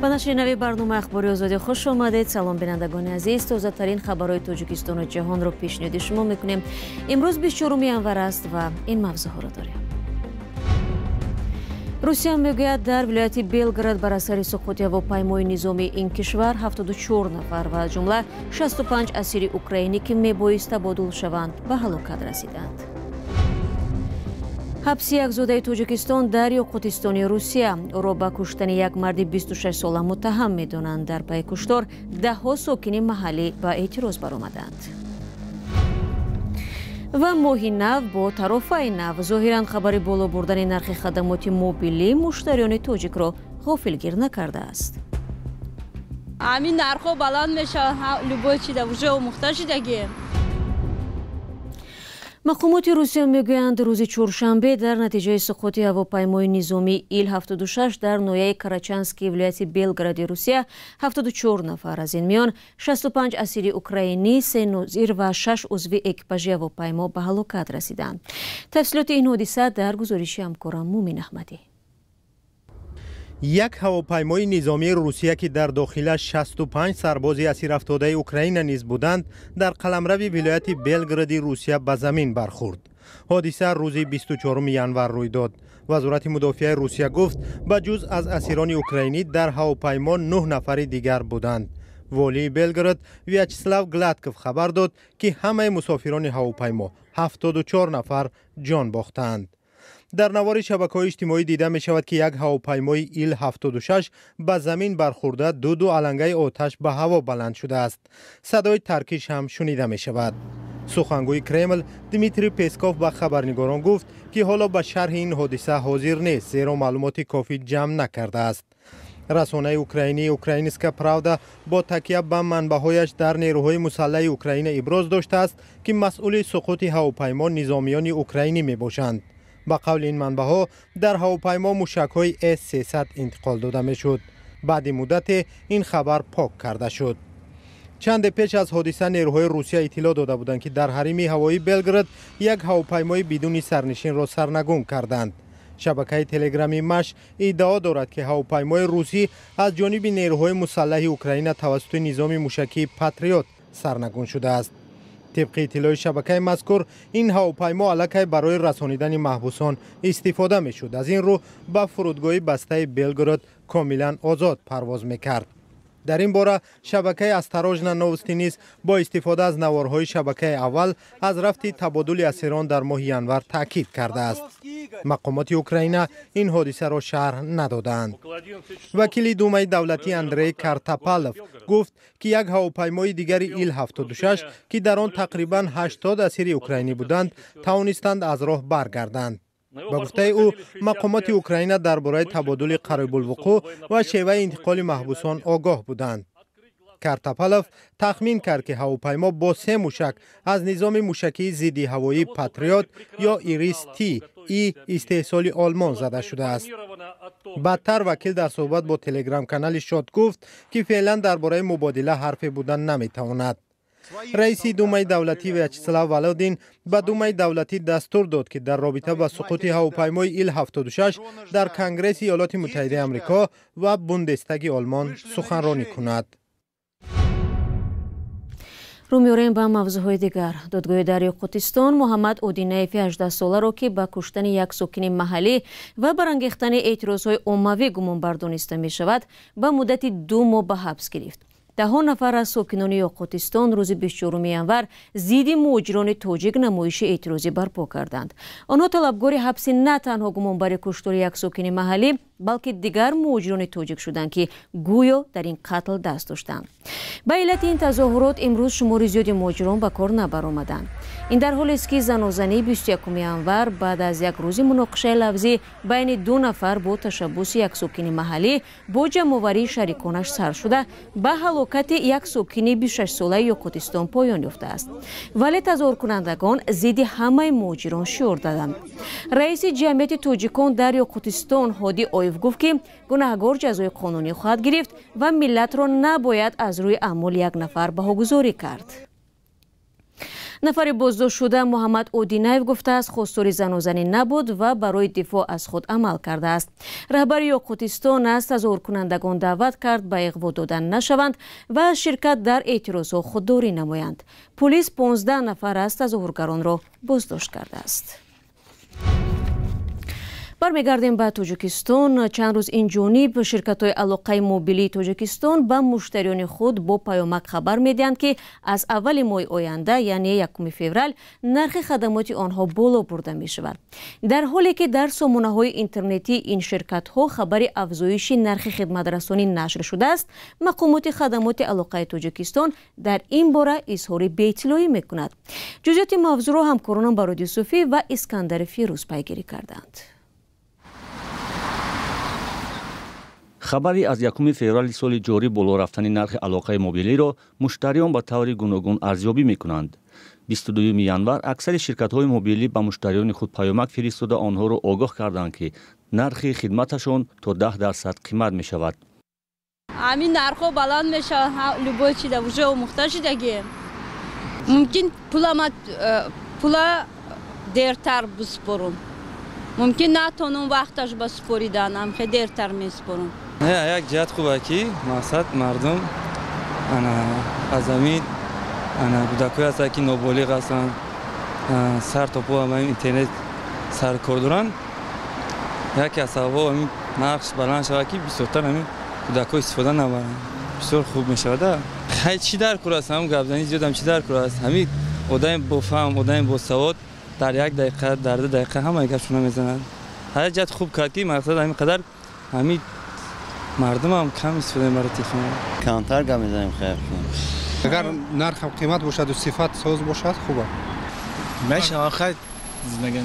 ба нашри нави барнома ахбори озодӣ хуш омадед. салом бинандагони азиз, тозатарин хабарҳои тоҷикистону ҷаҳонро пешниҳоди шумо мекунем. имрӯз 24 январ аст ва ин мавзӯъҳоро дорем. русия мегӯяд дар вилояти Белград бар асари суқути ҳавопаймои низомии ин кишвар 74 нафар ва аз ҷумла 65 асири украинӣ ки мебоист табодул шаванд ба ҳалокат расиданд. ҳабси як зодаи Тоҷикистон дар Ёқутистони Русия. ӯро ба куштани як марди 26 сола муттаҳам медонанд. дар пайи куштор даҳҳо сокини маҳаллӣ ба эътироз баромаданд. ва моҳи нав бо тарофаи нав. зоҳиран хабари боло бурдани нархи хадамоти мобилӣ муштариёни тоҷикро ғофилгир накардааст. ҳамин нархҳо баланд мешавад, любой чида уже омӯхта шудаги. мақомоти Русия мегӯянд рӯзи чоршанбе дар натиҷаи суқути ҳавопаймои низомии Ил-76 дар ноҳияи Карачанскии вилояти Белгради Русия 74 нафар, аз ин миён 65 асири украинӣ, 3 нозир ва 6 узви экипажи ҳавопаймо ба ҳалокат расиданд. тафсилоти ин ҳодиса дар гузориши ҳамкорам Мумин Аҳмадӣ. як ҳавопаймои низомии Русия ки дар дохилаш 65 сарбози асирафтодаи Украина низ буданд, дар қаламрави вилояти Белгради Русия ба замин бархӯрд. ҳодиса рӯзи 24 январ рӯй дод. вазорати мудофиаи Русия гуфт ба ҷуз аз асирони украинӣ дар ҳавопаймо 9 нафари дигар буданд. волии Белград Вячеслав Гладков хабар дод ки ҳамаи мусофирони ҳавопаймо 74 нафар ҷон бохтанд. дар навори шабакаҳои иҷтимоӣ дида мешавад ки як ҳавопаймои Ил-76 ба замин бархӯрда дуду алангаи оташ ба ҳаво баланд шудааст. садои таркиш ҳам шунида мешавад. сухангӯи Кремл Дмитрий Песков ба хабарнигорон гуфт ки ҳоло ба шарҳи ин ҳодиса ҳозир нест, зеро маълумоти кофӣ ҷамъ накардааст. расонаи украинии Украинская правда бо такя ба манбаъҳояш дар нерӯҳои мусаллаҳи Украина иброз доштааст ки масъули суқути ҳавопаймо низомиёни украинӣ мебошанд. ба қавли ин манбаъҳо дар ҳавопаймо мушакҳои С-300 интиқол дода мешуд. баъди муддате ин хабар пок карда шуд. чанде пеш аз ҳодиса нерӯҳои Русия иттилоъ дода буданд ки дар ҳарими ҳавоии Белград як ҳавопаймои бидуни сарнишинро сарнагун карданд. шабакаи телеграми Маш иддао дорад ки ҳавопаймои русӣ аз ҷониби нерӯҳои мусаллаҳи Украина тавассути низоми мушакии Патриот сарнагун шудааст. طبق اطلاع شبکه مذکور این هواپیما الکی برای رسانیدن محبوسان استفاده میشد. از این رو به فرودگاه بسته بلگراد کاملا آزاد پرواز میکرد. در این باره شبکه استراژنا نوستی نیز با استفاده از نوارهای شبکه اول از رفت تبادل اسیران در ماه ینور تاکید کرده است. مقامات اوکراین این حادثه را شرح ندادند. وکیل دومای دولتی اندری کارتاپالوف گفت که یک هواپیمای دیگر ایل-76 که در آن تقریبا 80 اسیر اوکراینی بودند توانستند از راه برگردند. با گفته او مقامات اوکراین درباره تبادل قریب الوقوع و شیوه انتقال محبوسان آگاه بودند. کارتاپالوف تخمین کرد که هواپیما با 3 موشک از نظام موشکی ضد هوایی پاتریوت یا ایریس تی ای استحصال آلمان زده شده است. بعدتر وکیل در صحبت با تلگرام کانال شاد گفت که فعلا درباره مبادله حرفی بودن نمیتواند. رئیس دومای دولتی ویاچسلاو ولودین به دومای دولتی دستور داد که در رابطه با سقوط هواپیمای ایل-76 در کنگره ایالات متحده آمریکا و بوندستاگ آلمان سخنرانی کند. رو می‌آوریم با موضوعهای دیگر. دادگاه در یوقوتیستان محمد اودینایفی 18 ساله که با کشتن یک ساکن محلی و برانگیختن اعتراضهای عمومی گمانبر دانسته می‌شود به مدت 2 ماه به حبس گرفت. 10 نفر از ساکنان یوقوتیستان روز 24 ینور ضد مهاجران تاجیک نمایش اعتراضی برپا کردند. آنها طلبکار حبس نه تنها گمانبر کشتار یک ساکن محلی بلکه دیگر مهاجران تاجیک شدند که گویا در این قتل دست داشتند. به علت این تظاهرات امروز شمار زیادی مهاجران به کار نبرآمدند. این در حالی است که زن و زنی 21 ینور بعد از یک روز مناقشه لفظی بین 2 نفر با تشبوس یک ساکن محلی با جمع‌آوری شریکانش سر شده به هلاکت یک ساکن 26 ساله یوقوتیستان پایان یافته است. ولی تظاهرکنندگان ضد همه مهاجران شعار دادند. رئیس جمعیت تاجیکان در یوقوتیستان هادی آیف گفت که گناهکار جزای قانونی خواهد گرفت و ملت را نباید از روی اعمال یک نفر بهاگذاری کرد. нафари боздошт шуда муҳаммад одинаев гуфтааст хостори занозанӣ набуд ва барои дифоъ аз худ амал кардааст. раҳбари Ёқутистон аз тазоҳуркунандагон даъват кард ба иғво додан нашаванд ва ширкат дар эътирозҳо худдорӣ намоянд. Полис 15 нафар аз тазоҳургаронро боздошт кардааст. бармегардем ба Тоҷикистон. чанд рӯз инҷониб ширкатҳои алоқаи мобилии Тоҷикистон ба муштариёни худ бо паёмак хабар медиҳанд ки аз аввали моҳи оянда яъне 1 феврал нархи хадамоти онҳо боло бурда мешавад. дар ҳоле ки дар сомонаҳои интернетӣ ин ширкатҳо хабари афзоиши нархи хидматрасонӣ нашр шудааст, мақомоти хадамоти алоқаи Тоҷикистон дар ин бора изҳори беиттилоӣ мекунад. ҷузъиёти мавзӯъро ҳамкоронам Барод Юсуфӣ ва Искандари Фирӯз пайгирӣ карданд. хабари аз 1 феврали соли ҷорӣ боло рафтани нархи алоқаи мобилиро муштариён ба таври гуногун арзёбӣ мекунанд. 22 январ аксари ширкатҳои мобилӣ ба муштариёни худ паёмак фиристода онҳоро огоҳ карданд ки нархи хидматашон то 10% қимат мешавад. ҳамин нархҳо баланд мешавад, любой чида уже омӯхта шудаги. мумкин пула дертар биспорум. мумкин натонум вақташ ба спориданам, хе дертар меспорум. як ҷиҳат хубе ки мақсад мардум аз замин кӯдакҳое ҳастанд ки ноболиғ ҳастанд, сар то по интернет саркор доранд. яке аз сабабҳо ҳамин нархш баланд шавад ки бисёртар ҳамин кӯдакҳо истифода набаранд. бисёр хуб мешавад. хай чӣ дар кор аст, ҳамн гапзанӣ зиёдам чӣ дар кор аст. ҳамин одами бо фаҳм, одами бо савод дар 1 дақиқа, дар 2 дақиқа ҳамаи гапшона мезанад. ҳар ҷиҳат хуб кард ки мақсад ҳамин қадар ҳамин мардумам кам истифода мебарад телефон. камтар гап мезанем хайршон. агар нархам қимат бошаду сифат соз бошад хуба мешавад хай зиндагӣ.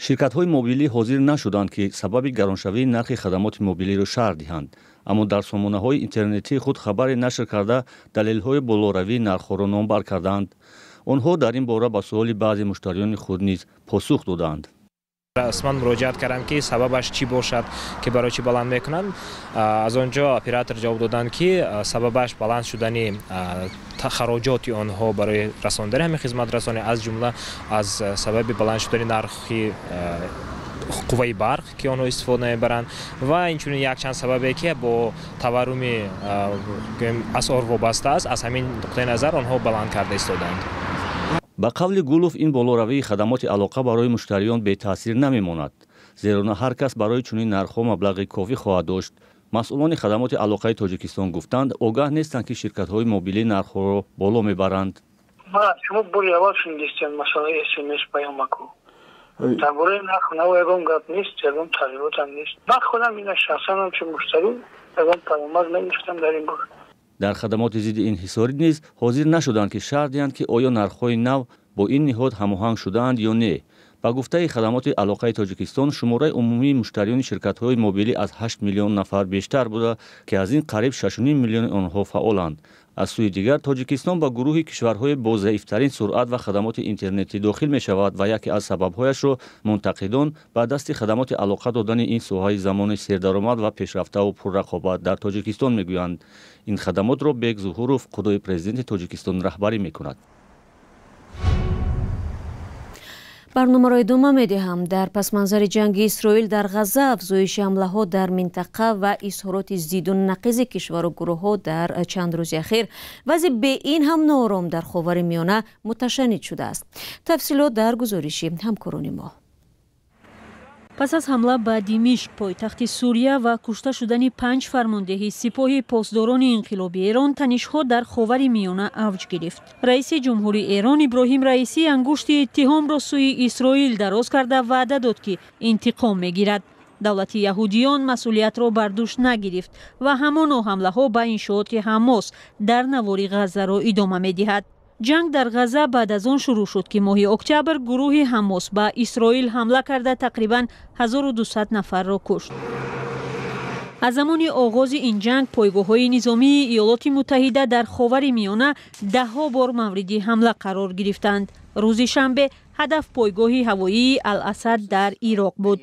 ширкатҳои мобилӣ ҳозир нашуданд ки сабаби гароншавии нархи хадамоти мобилиро шарҳ диҳанд, аммо дар сомонаҳои интернетии худ хабаре нашр карда далелҳои болоравии нархҳоро номбар карданд. онҳо дар ин бора ба суоли баъзе муштариёни худ низ посух доданд. расман муроҷиат кардам ки сабабаш чӣ бошад ки барои чӣ баланд мекунанд. аз он ҷо оператор ҷавоб доданд ки сабабаш баланд шудани хароҷоти онҳо барои расондани ҳамин хизматрасонӣ аз ҷумла аз сабаби баланд шудани нархи қувваи барқ ки онҳо истифода мебаранд ва инчунин якчанд сабабе ки бо таварруми асъор вобаста аст, аз ҳамин нуқтаи назар онҳо баланд карда истодаанд. ба қавли Гулов ин болоравии хадамоти алоқа барои муштариён бетаъсир намемонад, зеро на ҳар кас барои чунин нархҳо маблағи кофӣ хоҳад дошт. масъулони хадамоти алоқаи Тоҷикистон гуфтанд огаҳ нестанд ки ширкатҳои мобилӣ нархҳоро боло мебаранд. шумо бори аввал шундистед масъалаи SMS паёмаку. дар бораи нарх нав ягон гап нест, ягон тағйирот ҳам нест. ман худам ина шахсан ҳамчун муштарӣ ягон паёмак намегирифтам дар ин бора. дар хадамоти зидди инҳисорӣ низ ҳозир нашуданд ки шарҳ диҳанд ки оё нархҳои нав бо ин ниҳод ҳамоҳанг шудаанд ё не. ба гуфтаи хадамоти алоқаи Тоҷикистон шумораи умумии муштариёни ширкатҳои мобилӣ аз 8 миллион нафар бештар буда ки аз ин қариб 6.5 миллиони онҳо фаъоланд. аз сӯи дигар Тоҷикистон ба гурӯҳи кишварҳои бо заифтарин суръат ва хадамоти интернетӣ дохил мешавад ва яке аз сабабҳояшро мунтақидон ба дасти хадамоти алоқа додани ин соҳаи замони сердаромад ва пешрафтаву пуррақобат дар Тоҷикистон мегӯянд. ин хадамотро Бек Зуҳуров, қудои президенти Тоҷикистон раҳбарӣ мекунад. барномаро идома медиҳам. дар пасманзари ҷанги Исроил дар Ғаза афзоиши ҳамлаҳо дар минтақа ва изҳороти зидду нақизи кишвару гурӯҳҳо дар чанд рӯзи ахир вазъи бе ин ҳам ноором дар ховари миёна муташаннид шудааст. тафсилот дар гузориши ҳамкорони мо. пас аз ҳамла ба Димишқ, пойтахти Сурия ва кушта шудани 5 фармондеҳи сипоҳи посдорони инқилоби Эрон, танишҳо дар ховари миёна авҷ гирифт. раиси ҷумҳури Эрон Иброҳим Раисӣ ангушти иттиҳомро сӯи Исроил дароз карда ваъда дод ки интиқом мегирад. давлати яҳудиён масъулиятро бар дӯш нагирифт ва ҳамоно ҳамлаҳо ба иншооти Ҳамос дар навори Ғазаро идома медиҳад. ҷанг дар Ғаза баъд аз он шурӯъ шуд ки моҳи октябр гурӯҳи Ҳамос ба Исроил ҳамла карда тақрибан 1200 нафарро кушт. аз замони оғози ин ҷанг пойгоҳҳои низомии Иёлоти Муттаҳида дар ховари миёна даҳҳо бор мавриди ҳамла қарор гирифтанд. рӯзи шанбе ҳадаф пойгоҳи ҳавоии Ал-Асад дар Ироқ буд.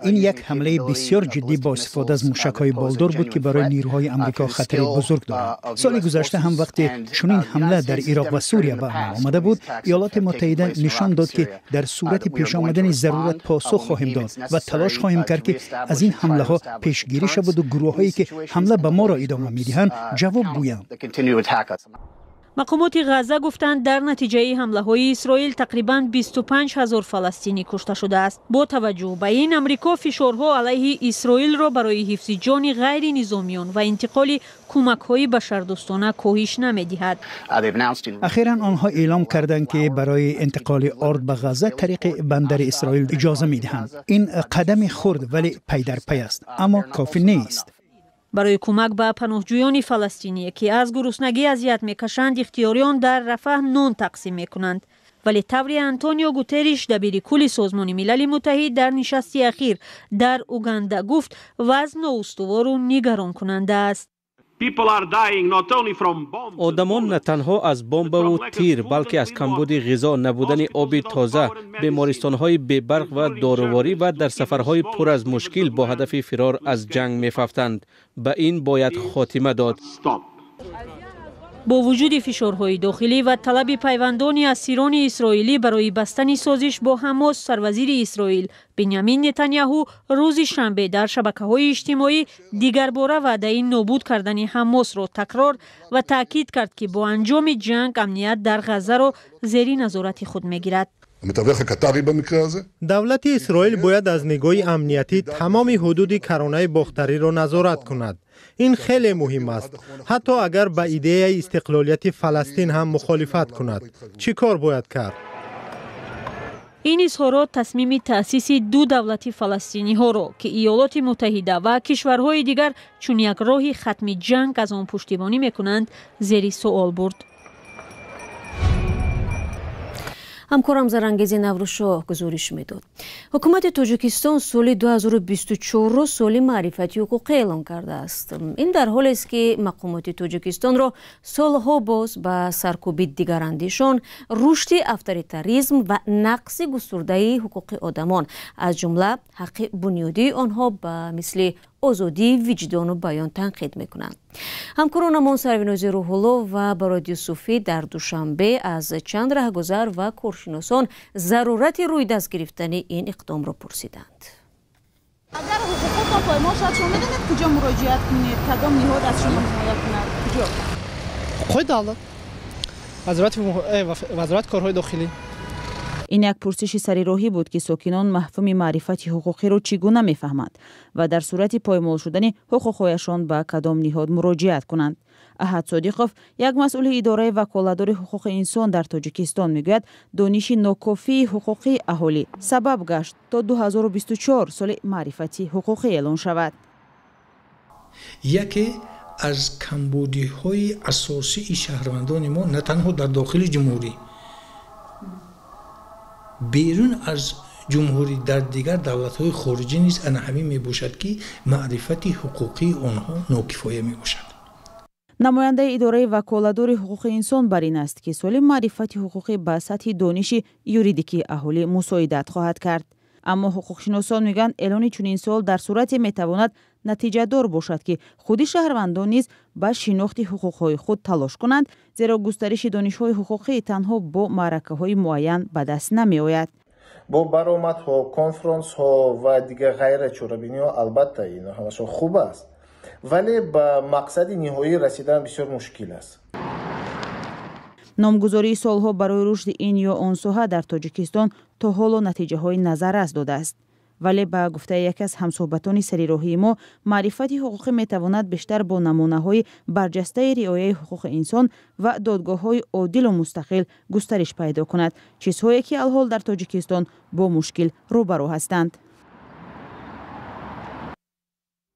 این یک حمله بسیار جدی با استفاده از موشک‌های بالدور بود که برای نیروهای آمریکا خطری بزرگ دارد. سال گذشته هم وقتی چنین حمله در عراق و سوریه به عمل آمده بود، ایالات متحده نشان داد که در صورت پیش آمدن ضرورت پاسخ خواهیم داد و تلاش خواهیم کرد که از این حمله ها پیشگیری شود و گروه‌هایی که حمله به ما را ادامه می‌دهند جواب گویند. مقامات غزه گفتند در نتیجه حمله های اسرائیل تقریباً 25,000 فلسطینی کشته شده است. با توجه به این آمریکا فشارها علیه اسرائیل را برای حفظ جان غیر نظامیان و انتقال کمک های بشردوستانه کاهش نمی‌دهد. اخیراً آنها اعلام کردند که برای انتقال ارد به غزه طریق بندر اسرائیل اجازه می‌دهند. این قدم خرد ولی پی در پی است، اما کافی نیست. برای کمک به پناهجویان فلسطینی که از گرسنگی اذیت میکشند، اختیاریان در رفح نان تقسیم میکنند. ولی طوری آنتونیو گوتریش دبیر کل سازمان ملل متحد در نشستی اخیر در اوگاندا گفت وضع نااستوار و نگران کننده است. آدمان نه تنها از بمب و تیر بلکه از کمبود غذا، نبودن آب تازه، بیمارستان‌های بی‌برق و داروواری و در سفرهای پر از مشکل با هدف فرار از جنگ می‌افتند. به این باید خاتمه داد. با وجود فشارهای داخلی و طلب پیوندان اسیران اسرائیلی برای بستن سازش با حماس، سروزیر اسرائیل بنیامین نتانیاهو روز شنبه در شبکه‌های اجتماعی دیگر باره وعده نابود کردن حماس را تکرار و تاکید کرد که با انجام جنگ امنیت در غزه را زیر نظارت خود می‌گیرد. دولت اسرائیل باید از نگاه امنیتی تمام حدود کرانه باختری را نظارت کند. این خیلی مهم است. حتی اگر به ایده استقلالیت فلسطین هم مخالفت کند. چی کار باید کرد؟ این اظهارات تصمیم تأسیس دو دولت فلسطینی ها را که ایالات متحده و کشورهای دیگر چون یک راه ختم جنگ از آن پشتیبانی میکنند زیر سوال برد. همکارم زرانگیزی نوروشاه گزارش میداد. حکومت تاجیکستان سال 2024 را سال معرفتی حقوقی اعلام کرده است. این در حالی است که مقامات تاجیکستان را سالها باز به سرکوب دیگراندیشان، رشد اتوریتاریسم و نقص گسترده حقوق آدمان از جمله حق بنیادی آنها به مثل آزادی وجدان و بیان تنقید میکنند. همکارانمان سرویناز روح‌الله و برادیو صوفی در دوشنبه از چند رهگذر و کارشناسان ضرورت روی دست گرفتن این اقدام را پرسیدند. اگر حقوقتان پایمال شد شما میدونید کجا مراجعت کنید؟ کدام نهاد از شما حمایت کند؟ کجا؟ خود دولت وزارت کارهای داخلی. این یک پرسش سریراهی بود که ساکنان مفهوم معرفت حقوقی را چگونه میفهمند و در صورت پایمال شدن حقوقهایشان به کدام نهاد مراجعت کنند. احد صادقوف، یک مسئول اداره وکالتدار حقوق انسان در تاجیکستان میگوید دانش ناکافی حقوقی اهالی سبب گشت تا 2024 سال معرفتی حقوقی اعلان شود. یکی از کمبودی‌های اساسی شهروندان ما نه تنها در داخل جمهوری، بیرون از جمهوری در دیگر دولت‌های خارجی نیز همین میباشد که معرفت حقوقی آنها ناکفایه میباشد. نماینده اداره وکالتدار حقوق انسان بر این است که سال معرفت حقوقی به سطح دانش یوریدیکی اهالی مساعدت خواهد کرد. اما حقوقشناسان میگن اعلان چنین سال در صورت میتواند نتیجه دار باشد که خود شهروندان نیز به شناخت حقوقهای خود تلاش کنند، زیرا گسترش دانش‌های حقوقی تنها با معرکه‌های معین به دست نمی‌آید. با برآمدها، کنفرانس‌ها و دیگر غیر چورابینی‌ها البته اینا همشون خوب است، ولی به مقصد نهایی رسیدن بسیار مشکل است. نامگذاری سالها برای رشد این یا آن ساحه در تاجیکستان تا حالا نتیجه‌های نظر از داده است. ولی با گفته یکی از همصحبتان سریراهی ما، معرفت حقوقی میتواند بیشتر با نمونه‌های برجسته رعایت حقوق انسان و دادگاه‌های عادل و مستقل گسترش پیدا کند، چیزهایی که الحال در تاجیکستان با مشکل روبرو هستند.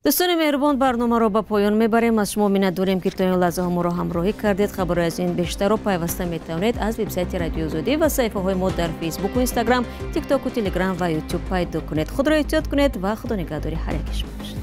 دوستان مهربان، برنامه را به پایان میبریم. از شما منت داریم که تا این لحظه ما را همراهی کردید. خبر از این بیشتر و پیوسته میتوانید از وبسایت رادیو آزادی و صفحه های ما در فیسبوک و اینستاگرام، تیک تاک و تلگرام و یوتیوب پیدا کنید. خود را احتیاط کنید و خدا نگهدار هر یک شما باشید.